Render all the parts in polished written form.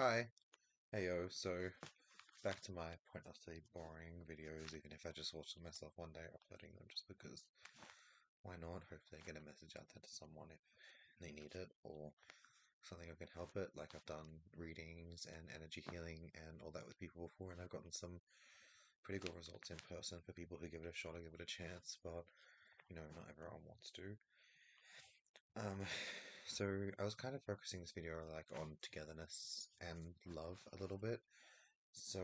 Hi, heyo, so back to my pointlessly boring videos, even if I just watch them myself one day, uploading them just because why not? Hopefully I get a message out there to someone if they need it, or something I can help it. Like I've done readings and energy healing and all that with people before, and I've gotten some pretty good results in person for people who give it a shot or give it a chance, but not everyone wants to. Um, so I was kind of focusing this video like on togetherness and love a little bit. So,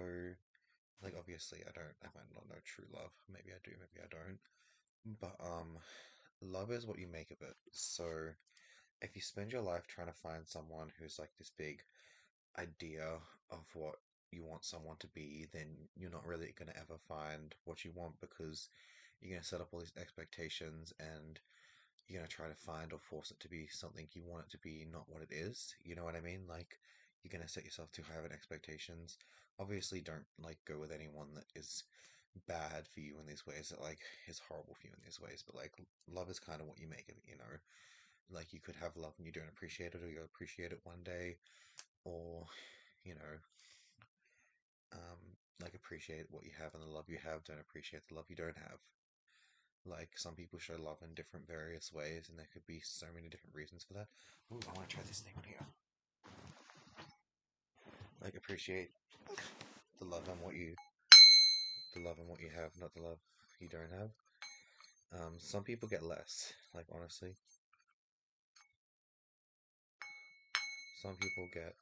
like, obviously, I might not know true love. Maybe I do, maybe I don't. But, love is what you make of it. So, if you spend your life trying to find someone who's like this big idea of what you want someone to be, then you're not really going to ever find what you want because you're going to set up all these expectations and you're going to try to find or force it to be something you want it to be, not what it is. You know what I mean? Like, you're going to set yourself too high of expectations. Obviously, don't like go with anyone that is bad for you in these ways, that like is horrible for you in these ways. But like, love is kind of what you make of it. Like you could have love and you don't appreciate it, or you'll appreciate it one day, or you know, like appreciate what you have and the love you have, don't appreciate the love you don't have. Like some people show love in different various ways, and there could be so many different reasons for that. Ooh, I want to try this thing on here. Like appreciate the love and the love and what you have, not the love you don't have. Some people get less. Like honestly, some people get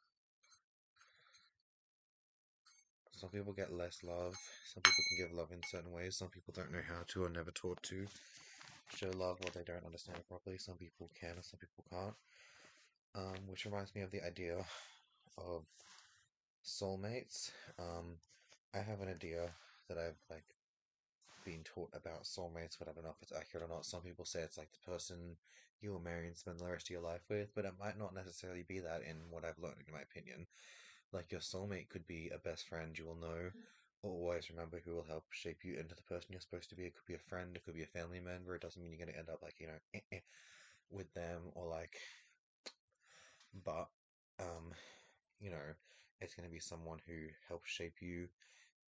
some people get less love. Some people can give love in certain ways. Some people don't know how to or never taught to show love, or they don't understand it properly. Some people can, and some people can't. Which reminds me of the idea of soulmates. I have an idea that I've like been taught about soulmates, but I don't know if it's accurate or not. Some people say it's like the person you will marry and spend the rest of your life with, but it might not necessarily be that in what I've learned, in my opinion. Like your soulmate could be a best friend you will know, or always remember who will help shape you into the person you're supposed to be. It could be a friend, it could be a family member. It doesn't mean you're going to end up like, with them or like, but, um, you know, it's going to be someone who helps shape you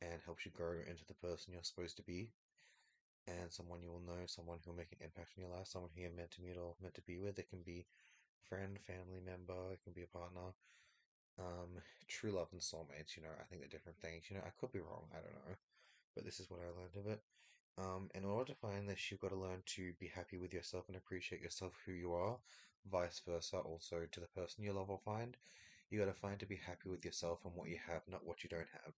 and helps you grow into the person you're supposed to be, and someone you will know, someone who will make an impact in your life, someone who you're meant to meet or meant to be with. It can be friend, family member, it can be a partner. True love and soulmates, I think they're different things. I could be wrong, I don't know, but this is what I learned of it. In order to find this, you've got to learn to be happy with yourself and appreciate yourself who you are, vice versa, also to the person you love or find. You got to find to be happy with yourself and what you have, not what you don't have.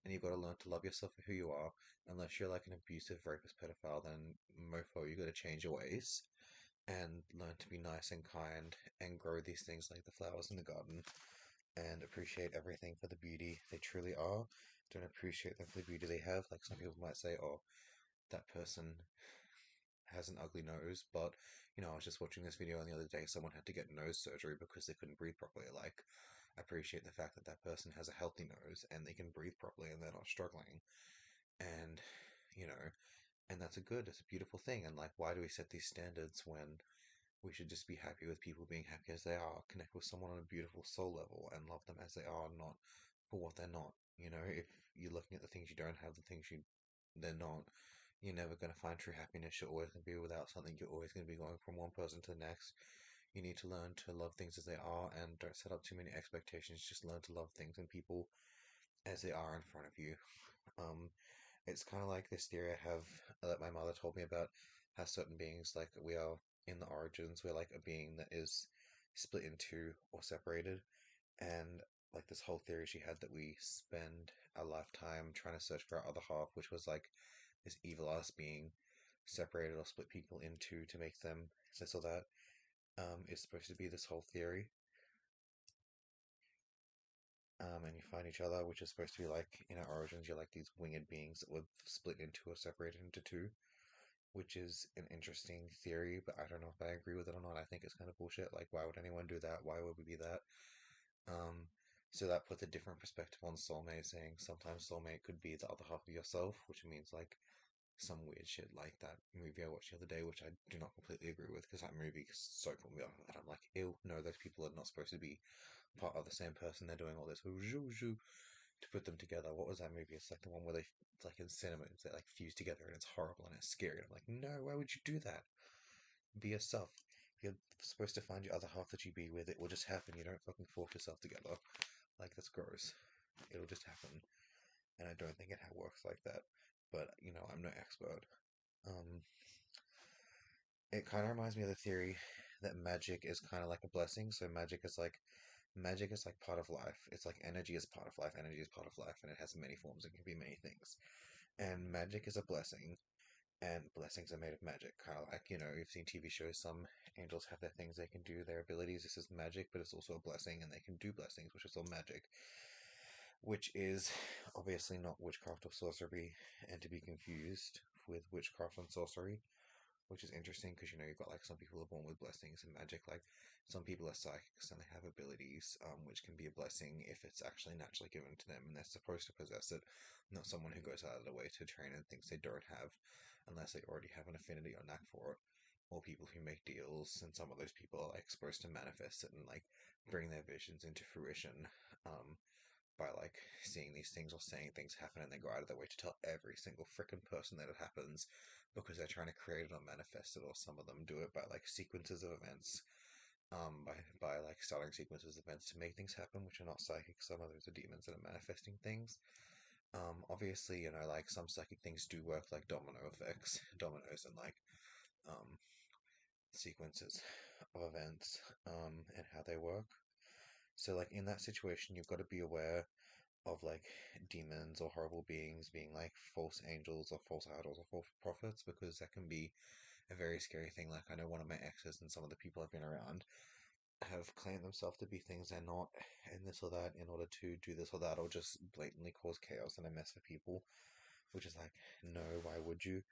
And you've got to learn to love yourself for who you are. Unless you're like an abusive rapist pedophile, then mofo, you got to change your ways and learn to be nice and kind and grow these things like the flowers in the garden and appreciate everything for the beauty they truly are. Don't appreciate them for the beauty they have. Like some people might say, oh, that person has an ugly nose, but I was just watching this video and the other day someone had to get nose surgery because they couldn't breathe properly. Like, I appreciate the fact that that person has a healthy nose and they can breathe properly and they're not struggling. And, you know, and that's it's a beautiful thing. And like, why do we set these standards when we should just be happy with people being happy as they are, connect with someone on a beautiful soul level and love them as they are, not for what they're not. If you're looking at the things you don't have, the things they're not, you're never going to find true happiness. You're always going to be without something. You're always going to be going from one person to the next. You need to learn to love things as they are and don't set up too many expectations. Just learn to love things and people as they are in front of you. Um, it's kind of like this theory I have that my mother told me about how certain beings, like we are in the origins, we're like a being that is split in two or separated. And like this whole theory she had that we spend our lifetime trying to search for our other half, which was like this evil ass being separated or split people into to make them this or that, is supposed to be this whole theory. And you find each other, which is supposed to be like in our origins, you're like these winged beings that were split into or separated into two, which is an interesting theory, but I don't know if I agree with it or not. I think it's kind of bullshit. Like, why would anyone do that? Why would we be that? Um, so that puts a different perspective on soulmate, saying sometimes soulmate could be the other half of yourself, which means like some weird shit like that movie I watched the other day, which I do not completely agree with because that movie so put me off that I'm like, ew, no, those people are not supposed to be part of the same person. They're doing all this to put them together. What was that movie? It's like the one where it's like in cinemas, they like fuse together and it's horrible and it's scary. I'm like, no, why would you do that? Be yourself. If you're supposed to find your other half that you be with, it will just happen. You don't fucking force yourself together. Like, that's gross. It'll just happen. And I don't think it works like that. But, I'm no expert. Um, it kind of reminds me of the theory that magic is kind of like a blessing. So magic is like part of life. It's like energy is part of life. Energy is part of life, and it has many forms. It can be many things. And magic is a blessing, and blessings are made of magic. Kind of like, you've seen TV shows, some angels have their things they can do, their abilities. This is magic, but it's also a blessing, and they can do blessings, which is all magic, which is obviously not witchcraft or sorcery, and to be confused with witchcraft and sorcery, which is interesting because you've got like some people are born with blessings and magic. Like some people are psychics and they have abilities, which can be a blessing if it's actually naturally given to them and they're supposed to possess it, not someone who goes out of their way to train and things they don't have, unless they already have an affinity or knack for it. Or people who make deals, and some of those people are like supposed to manifest it and like bring their visions into fruition. Um, by like seeing these things or saying things happen, and they go out of their way to tell every single freaking person that it happens because they're trying to create it or manifest it. Or some of them do it by like sequences of events, by like starting sequences of events to make things happen, which are not psychic. Some of those are demons that are manifesting things. Obviously, like some psychic things do work, like domino effects, dominoes, and like um sequences of events, and how they work. So like in that situation, you've got to be aware of like demons or horrible beings being like false angels or false idols or false prophets, because that can be a very scary thing. Like, I know one of my exes and some of the people I've been around have claimed themselves to be things they're not, and this or that, in order to do this or that, or just blatantly cause chaos and a mess for people, which is like, no, why would you?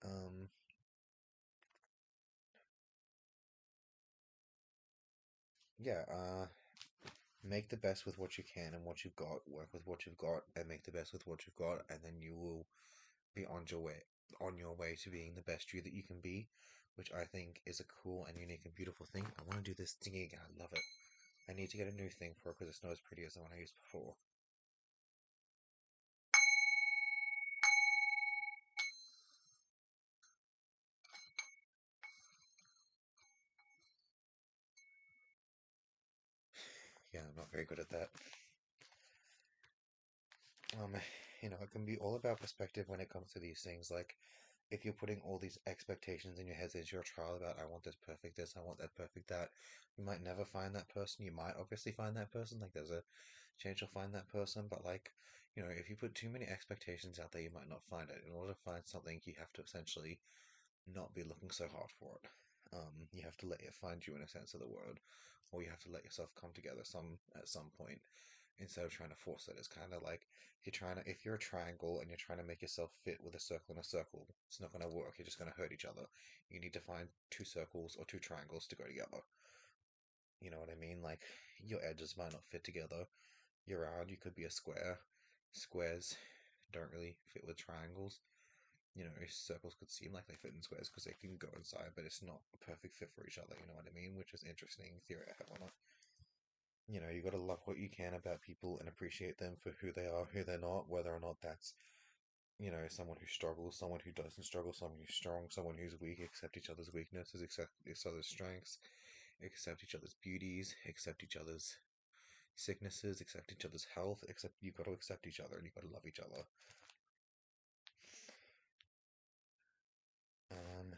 um yeah, make the best with what you can and what you've got, work with what you've got and make the best with what you've got, and then you will be on your way to being the best you that you can be, which I think is a cool and unique and beautiful thing. I want to do this thing again. I love it. I need to get a new thing for it because it's not as pretty as the one I used before. Yeah, I'm not very good at that. Um, it can be all about perspective when it comes to these things. Like, if you're putting all these expectations in your head as your trial about, I want this, I want that perfect that, you might never find that person. You might obviously find that person. Like, there's a chance you'll find that person, but like, if you put too many expectations out there, you might not find it. In order to find something, you have to essentially not be looking so hard for it. You have to let it find you in a sense of the word, or you have to let yourself come together at some point instead of trying to force it. It's kind of like if you're a triangle and you're trying to make yourself fit with a circle and a circle, it's not going to work. You're just going to hurt each other. You need to find two circles or two triangles to go together. You know what I mean? Like, your edges might not fit together. You're round, you could be a square. Squares don't really fit with triangles. Circles could seem like they fit in squares because they can go inside, but it's not a perfect fit for each other. You know what I mean? Which is interesting theory I have on it. You got to love what you can about people and appreciate them for who they are, who they're not, whether or not that's, someone who struggles, someone who doesn't struggle, someone who's strong, someone who's weak. Accept each other's weaknesses, accept each other's strengths, accept each other's beauties, accept each other's sicknesses, accept each other's health, except you've got to accept each other and you've got to love each other. Um,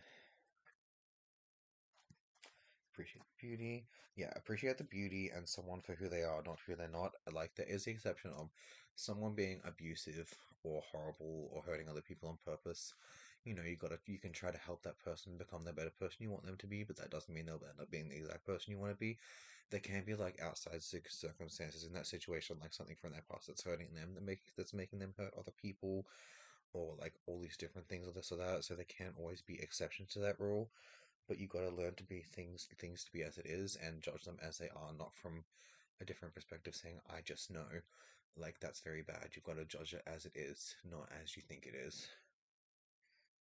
Appreciate the beauty. Yeah, appreciate the beauty and someone for who they are, not who they're not. Like, there is the exception of someone being abusive or horrible or hurting other people on purpose. You can try to help that person become the better person you want them to be, but that doesn't mean they'll end up being the exact person you want to be. There can be like outside circumstances in that situation, like something from their past that's hurting them, that's making them hurt other people, or like all these different things or this or that. So there can't always be exceptions to that rule, but you got to learn to be things to be as it is and judge them as they are, not from a different perspective saying, I just know. Like, that's very bad. You've got to judge it as it is, not as you think it is.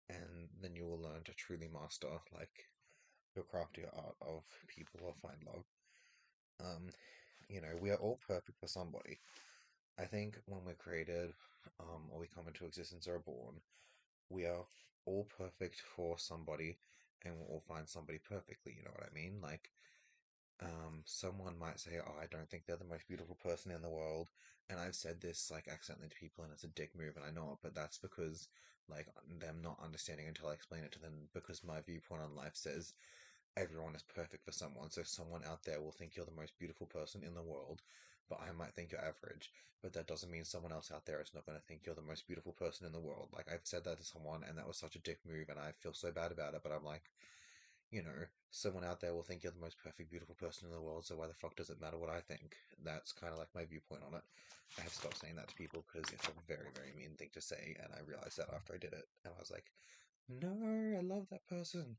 And then you will learn to truly master, like, your craft, your art of people or find love. Um, we are all perfect for somebody. I think when we're created, or we come into existence or are born, we are all perfect for somebody, and we'll all find somebody perfectly. You know what I mean? Like, someone might say, "Oh, I don't think they're the most beautiful person in the world," and I've said this like accidentally to people, and it's a dick move, and I know it, but that's because like them not understanding until I explain it to them. Because my viewpoint on life says everyone is perfect for someone, so someone out there will think you're the most beautiful person in the world, but I might think you're average. But that doesn't mean someone else out there is not going to think you're the most beautiful person in the world. Like I've said that to someone, and that was such a dick move, and I feel so bad about it. But I'm like, someone out there will think you're the most perfect, beautiful person in the world, so why the fuck does it matter what I think? That's kind of like my viewpoint on it. I have stopped saying that to people because it's a very, very mean thing to say, and I realized that after I did it. And I was like, no, I love that person.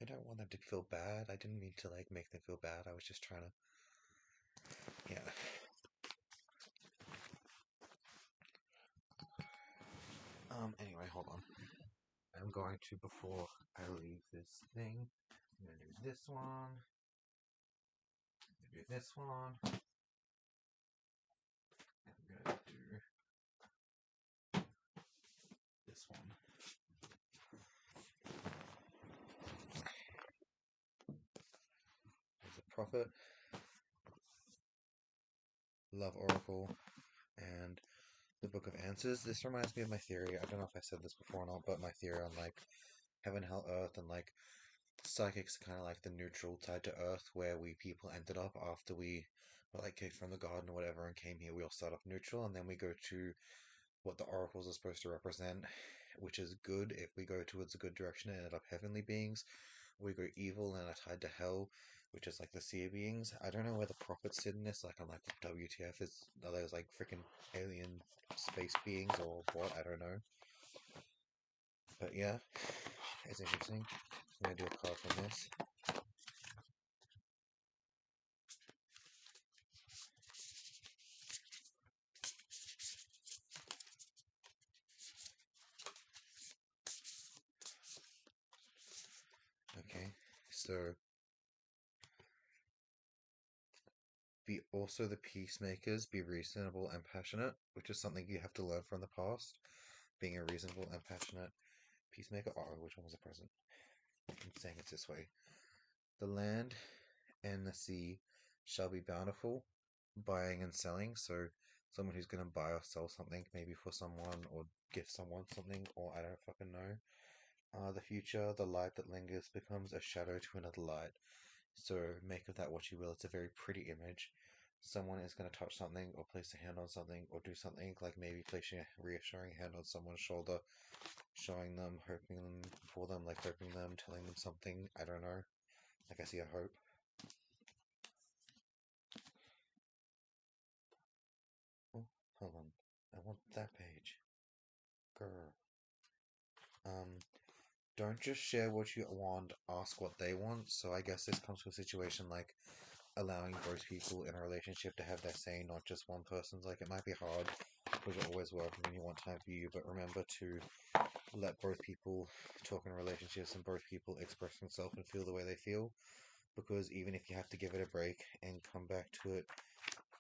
I don't want them to feel bad. I didn't mean to, like, make them feel bad. I was just trying to, yeah. Anyway, hold on. I'm going to, before I leave this thing, I'm going to do this one, do this one, and I'm going to do this one. There's a prophet, love oracle, and the book of answers. This reminds me of my theory. I don't know if I said this before or not, but my theory on like heaven, hell, earth, and like psychics are kind of like the neutral side to earth, where we people ended up after we were like kicked from the garden or whatever and came here. We all start off neutral, and then we go to what the oracles are supposed to represent, which is good. If we go towards a good direction and end up heavenly beings, we go evil and are tied to hell, which is like the seer beings. I don't know where the prophets sit in this. Like, I'm like, WTF, are those like freaking alien space beings or what? I don't know. But yeah, it's interesting. I'm gonna do a card from this. Okay, so be also the peacemakers, be reasonable and passionate, which is something you have to learn from the past. Being a reasonable and passionate peacemaker. Oh, which one was the present? I'm saying it this way. The land and the sea shall be bountiful, buying and selling. So, someone who's going to buy or sell something, maybe for someone, or gift someone something, or I don't fucking know. The future, the light that lingers, becomes a shadow to another light. So, make of that what you will. It's a very pretty image. Someone is going to touch something, or place a hand on something, or do something, like maybe placing a reassuring hand on someone's shoulder, showing them, hoping for them, like hoping them, telling them something. I don't know. Like I see a hope. Oh, hold on. I want that page. Grr. Um, don't just share what you want, ask what they want. So I guess this comes to a situation like allowing both people in a relationship to have their say, not just one person's. Like, it might be hard because you're always working and you want time for you, but remember to let both people talk in relationships and both people express themselves and feel the way they feel. Because even if you have to give it a break and come back to it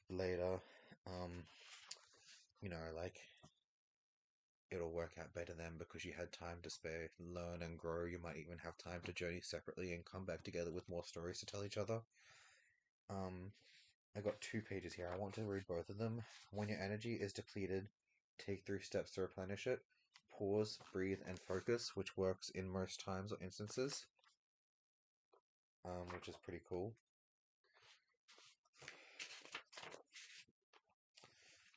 later, um, like it'll work out better then because you had time to spare, learn and grow. You might even have time to journey separately and come back together with more stories to tell each other. Um, I got 2 pages here. I want to read both of them. When your energy is depleted, take 3 steps to replenish it. Pause, breathe, and focus, which works in most times or instances, which is pretty cool.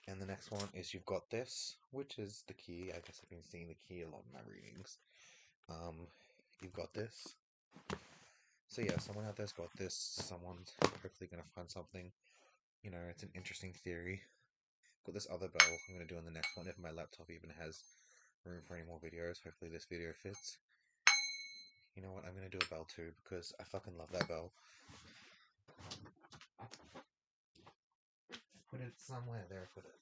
And the next one is You've Got This, which is the key. I guess I've been seeing the key a lot in my readings. You've got this. So yeah, someone out there's got this. Someone's hopefully going to find something. It's an interesting theory. Got this other bell I'm going to do on the next one if my laptop even has room for any more videos. Hopefully this video fits. You know what? I'm going to do a bell too because I fucking love that bell. Put it somewhere. There, put it.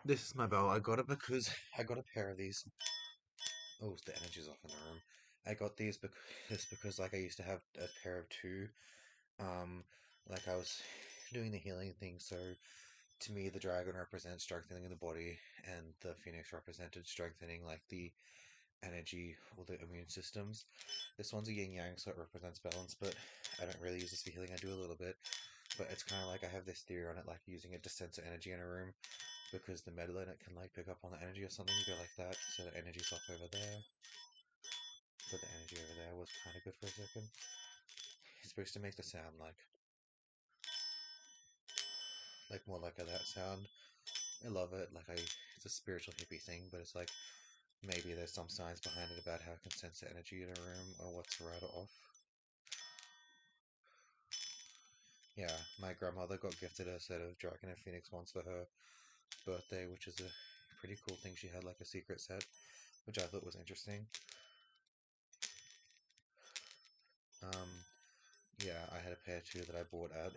This is my bow. I got it because I got a pair of these. Oh, the energy's off in the room. I got these because like I used to have a pair of two. Um, like I was doing the healing thing, so to me the dragon represents strengthening the body, and the phoenix represented strengthening like the energy or the immune systems. This one's a yin yang, so it represents balance, but I don't really use this for healing. I do a little bit, but it's kind of like I have this theory on it, like using it to censor energy in a room because the metal in it can like pick up on the energy or something. You go like that, so the energy's off over there, but the energy over there was kind of good for a second. It's supposed to make the sound like more like a that sound. I love it. Like it's a spiritual hippie thing, but it's like maybe there's some science behind it about how it can sense the energy in a room or what's right or off. Yeah, my grandmother got gifted a set of Dragon and Phoenix once for her birthday, which is a pretty cool thing. She had like a secret set, which I thought was interesting. Um, yeah, I had a pair too that I bought at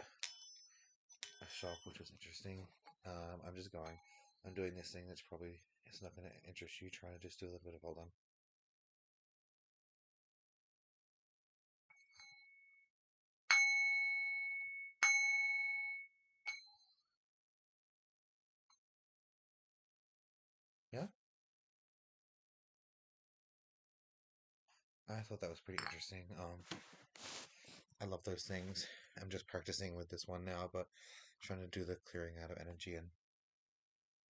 a shop, which was interesting. I'm just going. I'm doing this thing that's probably it's not going to interest you. Trying to just do a little bit of hold on. Yeah, I thought that was pretty interesting. I love those things. I'm just practicing with this one now, but trying to do the clearing out of energy and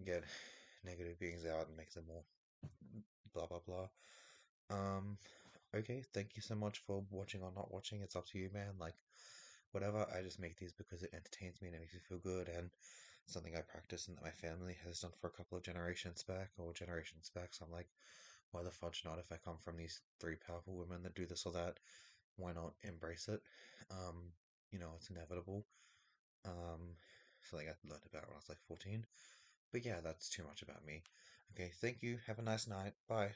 get negative beings out and make them more blah blah blah. Um, okay, thank you so much for watching or not watching. It's up to you, man. Like, whatever. I just make these because it entertains me and it makes me feel good, and something I practice and that my family has done for a couple of generations back or generations back. So I'm like, why the fudge not? If I come from these three powerful women that do this or that, why not embrace it? Um, it's inevitable. Something I learned about when I was like 14. But yeah, that's too much about me. Okay, thank you. Have a nice night. Bye.